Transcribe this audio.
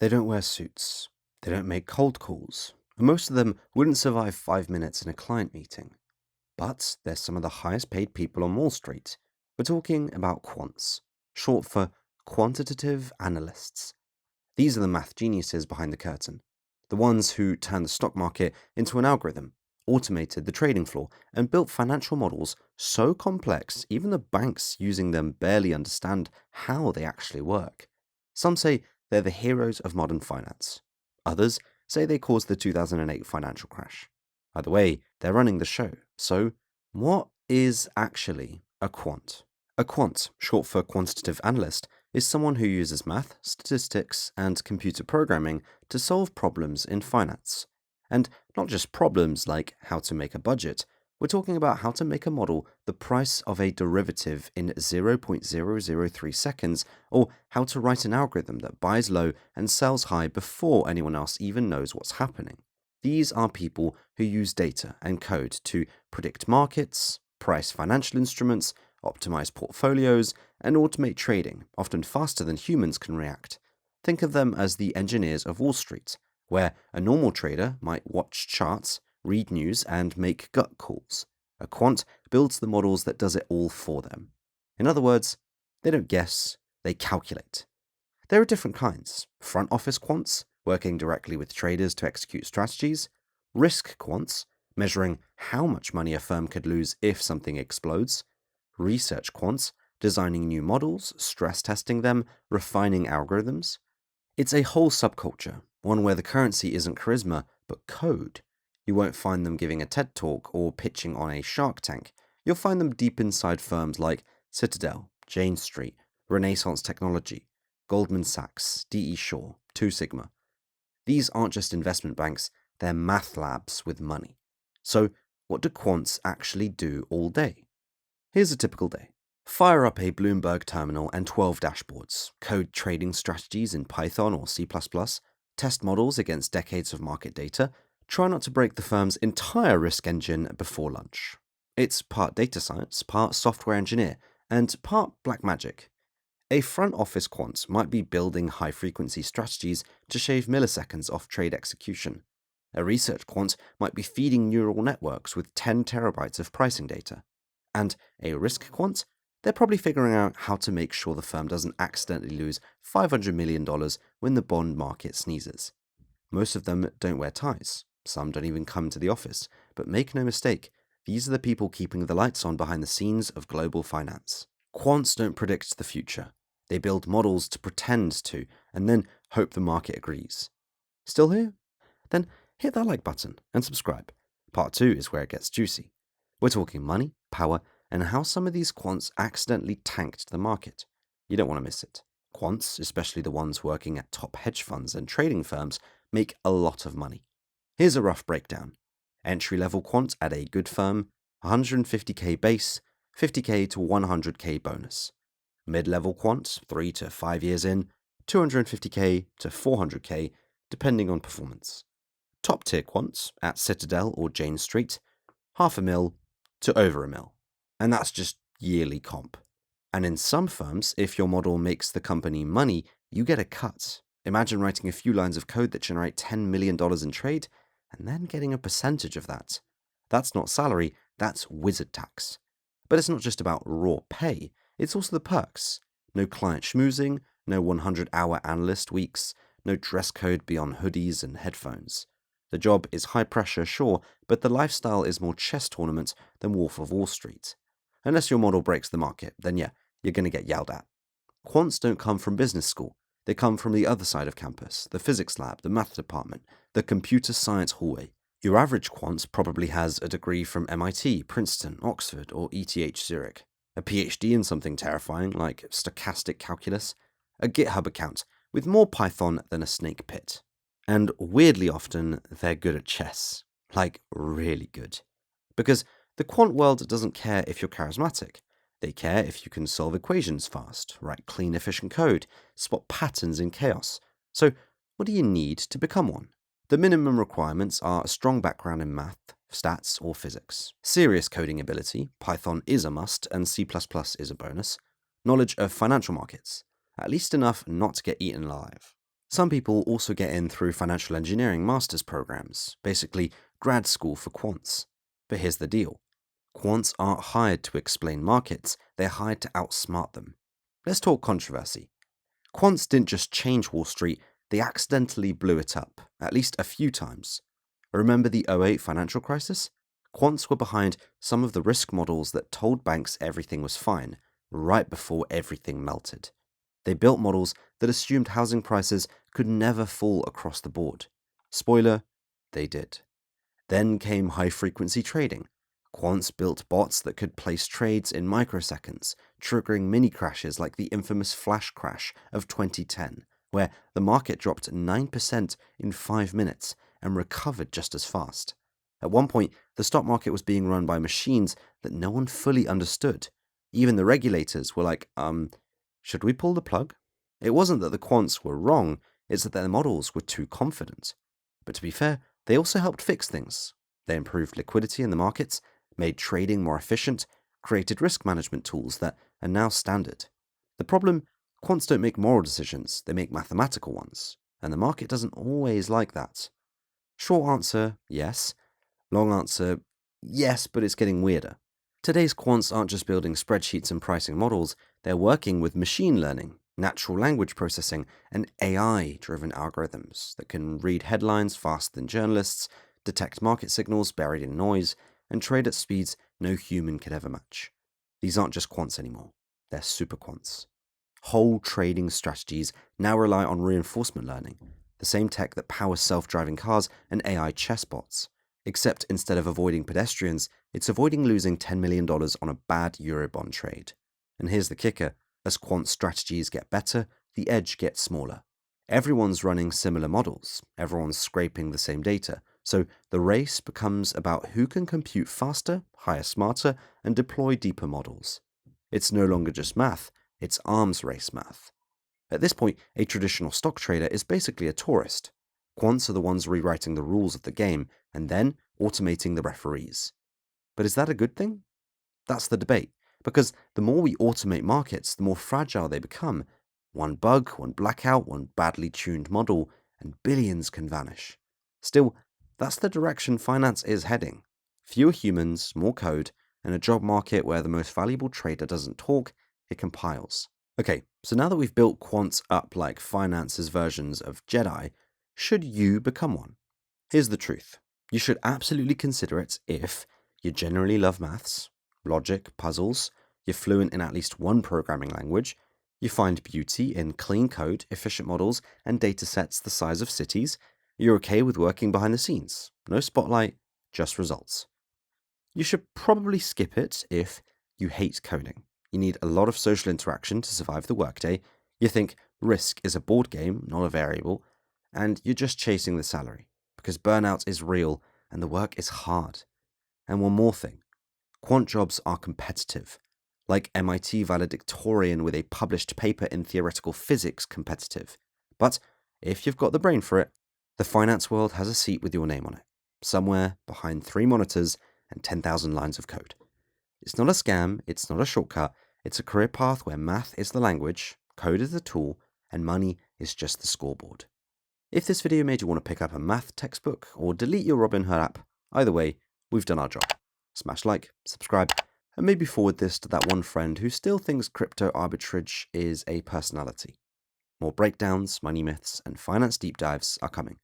They don't wear suits. They don't make cold calls. And most of them wouldn't survive 5 minutes in a client meeting. But they're some of the highest paid people on Wall Street. We're talking about quants, short for quantitative analysts. These are the math geniuses behind the curtain, the ones who turned the stock market into an algorithm, automated the trading floor, and built financial models so complex even the banks using them barely understand how they actually work. Some say they're the heroes of modern finance. Others say they caused the 2008 financial crash. Either way, they're running the show. So, what is actually a quant? A quant, short for quantitative analyst, is someone who uses math, statistics, and computer programming to solve problems in finance. And not just problems like how to make a budget, we're talking about how to make a model the price of a derivative in 0.003 seconds, or how to write an algorithm that buys low and sells high before anyone else even knows what's happening. These are people who use data and code to predict markets, price financial instruments, optimize portfolios, and automate trading, often faster than humans can react. Think of them as the engineers of Wall Street, where a normal trader might watch charts, read news, and make gut calls. A quant builds the models that does it all for them. In other words, they don't guess, they calculate. There are different kinds: front office quants, working directly with traders to execute strategies; risk quants, measuring how much money a firm could lose if something explodes; research quants, designing new models, stress testing them, refining algorithms. It's a whole subculture, one where the currency isn't charisma, but code. You won't find them giving a TED talk or pitching on a Shark Tank. You'll find them deep inside firms like Citadel, Jane Street, Renaissance Technology, Goldman Sachs, D.E. Shaw, Two Sigma. These aren't just investment banks, they're math labs with money. So, what do quants actually do all day? Here's a typical day. Fire up a Bloomberg terminal and 12 dashboards, code trading strategies in Python or C++, test models against decades of market data, try not to break the firm's entire risk engine before lunch. It's part data science, part software engineer, and part black magic. A front office quant might be building high-frequency strategies to shave milliseconds off trade execution. A research quant might be feeding neural networks with 10 terabytes of pricing data. And a risk quant, they're probably figuring out how to make sure the firm doesn't accidentally lose $500 million when the bond market sneezes. Most of them don't wear ties. Some don't even come to the office. But make no mistake, these are the people keeping the lights on behind the scenes of global finance. Quants don't predict the future. They build models to pretend to, and then hope the market agrees. Still here? Then hit that like button and subscribe. Part 2 is where it gets juicy. We're talking money, power, and how some of these quants accidentally tanked the market. You don't want to miss it. Quants, especially the ones working at top hedge funds and trading firms, make a lot of money. Here's a rough breakdown. Entry-level quant at a good firm, 150k base, 50k to 100k bonus. Mid-level quant, 3 to 5 years in, 250k to 400k, depending on performance. Top-tier quants at Citadel or Jane Street, $500,000 to over $1 million. And that's just yearly comp. And in some firms, if your model makes the company money, you get a cut. Imagine writing a few lines of code that generate $10 million in trade, and then getting a percentage of that. That's not salary, that's wizard tax. But it's not just about raw pay, it's also the perks. No client schmoozing, no 100-hour analyst weeks, no dress code beyond hoodies and headphones. The job is high pressure, sure, but the lifestyle is more chess tournament than Wolf of Wall Street. Unless your model breaks the market, then yeah, you're going to get yelled at. Quants don't come from business school. They come from the other side of campus, the physics lab, the math department, the computer science hallway. Your average quant probably has a degree from MIT, Princeton, Oxford, or ETH Zurich, a PhD in something terrifying like stochastic calculus, a GitHub account with more Python than a snake pit. And weirdly often, they're good at chess. Like, really good. Because the quant world doesn't care if you're charismatic. They care if you can solve equations fast, write clean, efficient code, spot patterns in chaos. So, what do you need to become one? The minimum requirements are a strong background in math, stats, or physics. Serious coding ability, Python is a must, and C++ is a bonus. Knowledge of financial markets, at least enough not to get eaten alive. Some people also get in through financial engineering master's programs, basically grad school for quants. But here's the deal. Quants aren't hired to explain markets, they're hired to outsmart them. Let's talk controversy. Quants didn't just change Wall Street, they accidentally blew it up, at least a few times. Remember the '08 financial crisis? Quants were behind some of the risk models that told banks everything was fine, right before everything melted. They built models that assumed housing prices could never fall across the board. Spoiler, they did. Then came high-frequency trading. Quants built bots that could place trades in microseconds, triggering mini-crashes like the infamous flash crash of 2010, where the market dropped 9% in 5 minutes and recovered just as fast. At one point, the stock market was being run by machines that no one fully understood. Even the regulators were like, should we pull the plug? It wasn't that the quants were wrong, it's that their models were too confident. But to be fair, they also helped fix things. They improved liquidity in the markets, made trading more efficient, created risk management tools that are now standard. The problem, quants don't make moral decisions, they make mathematical ones, and the market doesn't always like that. Short answer, yes. Long answer, yes, but it's getting weirder. Today's quants aren't just building spreadsheets and pricing models, they're working with machine learning, natural language processing, and AI-driven algorithms that can read headlines faster than journalists, detect market signals buried in noise, and trade at speeds no human could ever match. These aren't just quants anymore, they're super quants. Whole trading strategies now rely on reinforcement learning, the same tech that powers self-driving cars and AI chessbots. Except instead of avoiding pedestrians, it's avoiding losing $10 million on a bad Eurobond trade. And here's the kicker, as quant strategies get better, the edge gets smaller. Everyone's running similar models, everyone's scraping the same data, so the race becomes about who can compute faster, hire smarter, and deploy deeper models. It's no longer just math, it's arms race math. At this point, a traditional stock trader is basically a tourist. Quants are the ones rewriting the rules of the game and then automating the referees. But is that a good thing? That's the debate, because the more we automate markets, the more fragile they become. One bug, one blackout, one badly tuned model, and billions can vanish. Still, that's the direction finance is heading. Fewer humans, more code, and a job market where the most valuable trader doesn't talk, it compiles. Okay, so now that we've built quants up like finance's versions of Jedi, should you become one? Here's the truth. You should absolutely consider it if you generally love maths, logic, puzzles, you're fluent in at least one programming language, you find beauty in clean code, efficient models, and datasets the size of cities, you're okay with working behind the scenes. No spotlight, just results. You should probably skip it if you hate coding. You need a lot of social interaction to survive the workday. You think risk is a board game, not a variable, and you're just chasing the salary because burnout is real and the work is hard. And one more thing, quant jobs are competitive, like MIT valedictorian with a published paper in theoretical physics competitive. But if you've got the brain for it, the finance world has a seat with your name on it, somewhere behind 3 monitors and 10,000 lines of code. It's not a scam, it's not a shortcut, it's a career path where math is the language, code is the tool, and money is just the scoreboard. If this video made you want to pick up a math textbook or delete your Robinhood app, either way, we've done our job. Smash like, subscribe, and maybe forward this to that one friend who still thinks crypto arbitrage is a personality. More breakdowns, money myths, and finance deep dives are coming.